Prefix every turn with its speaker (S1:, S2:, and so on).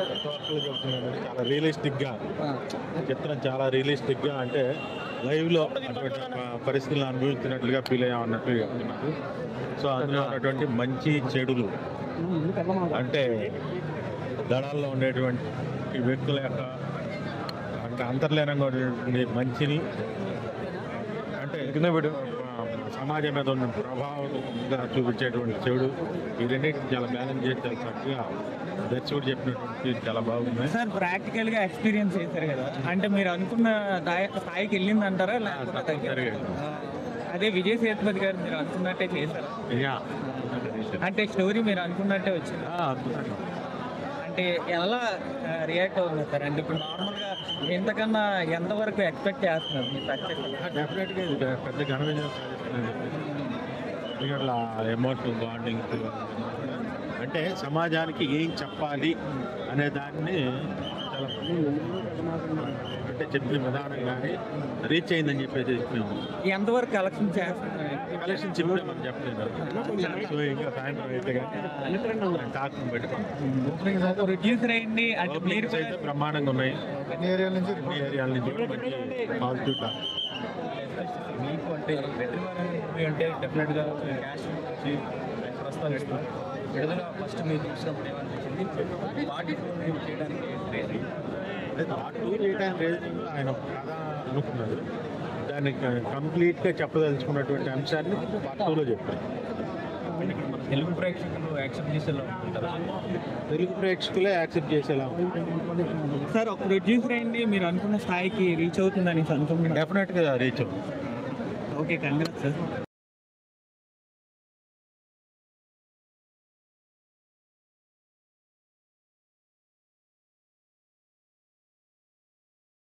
S1: ఎంతవరకు చెప్తున్నానంటే చాలా రియలిస్టిక్గా చిత్రం, చాలా రియలిస్టిక్గా అంటే లైవ్లో అటువంటి పరిస్థితులను అనుభవించినట్లుగా ఫీల్ అయ్యామన్నట్లుగా చెప్తున్నారు. సో అందులో ఉన్నటువంటి మంచి చెడులు అంటే దళాల్లో ఉండేటువంటి వ్యక్తుల యొక్క అంటే అంతర్లీనంగా ఉండేటువంటి మంచిని అంటే సమాజం మీద ఉన్న ప్రభావంగా చూపించేటువంటి చెడు, ఈ రెండింటిని చాలా బ్యాలెన్స్ చేసి చాలా చక్కగా దర్శకుడు చెప్పినటువంటి చాలా బాగుంది
S2: సార్. ప్రాక్టికల్ గా ఎక్స్పీరియన్స్ చేశారు కదా, అంటే మీరు అనుకున్న స్థాయికి వెళ్ళింది అంటారా లేకపోతే అదే విజయ్ సేతుపతి గారు మీరు అనుకున్నట్టే చేశారు? అంటే స్టోరీ మీరు అనుకున్నట్టే వచ్చింది అంటే ఎలా రియాక్ట్ అవుతుంది సార్? అంటే ఇప్పుడు నార్మల్గా ఎంతకన్నా ఎంతవరకు ఎక్స్పెక్ట్ చేస్తున్నారు మీరు సక్సెస్?
S1: డెఫినెట్గా ఇది పెద్ద ఘన విజయం సాధిస్తుందని ఎందుకంటే ఎమోషనల్ బాండింగ్ అంటే సమాజానికి ఏం చెప్పాలి అనే దాన్ని చాలా అంటే చెప్పిన విధానం కానీ రీచ్ అయిందని చెప్పేసి చెప్పాము.
S2: ఎంతవరకు కలెక్షన్ చేస్తున్నారు?
S1: కలెక్షన్ చెప్పే మనం చెప్పలేదు. సో ఇంకా సాయంత్రం అయితే కానీ టాక్ని పెట్టుకున్నాం.
S2: ప్రొడ్యూసర్ అయ్యండి అంటే మీరు
S1: అయితే బ్రహ్మాండంగా ఉన్నాయి. అన్ని ఏరియాల నుంచి మంచి పాజిటివ్ టాక్.
S2: మీకు అంటే అంటే డెఫినెట్గా క్యాష్ ప్రస్తావిస్తాం విడుదల ఫస్ట్ మీరు చూసినప్పుడు ఏమనిపించింది? పార్ట్ 2 చేయడానికి
S1: పార్ట్ 2 చేయడానికి ఆయన కథ అనుకున్నారు. దాన్ని కంప్లీట్గా చెప్పదలుచుకున్నటువంటి అంశాన్ని పార్ట్ 2లో చెప్పారు.
S2: తెలుగు ప్రేక్షకులు యాక్సెప్ట్ చేసేలా ఉంటారా?
S1: తెలుగు ప్రేక్షకులే యాక్సెప్ట్ చేసేలా
S2: సార్. ఒక ప్రొడ్యూసర్ అయ్యండి మీరు అనుకున్న స్థాయికి రీచ్ అవుతుందని అనుకుంటున్నాను.
S1: డెఫినెట్గా రీచ్ అవుతుంది.
S2: Okay, congrats sir.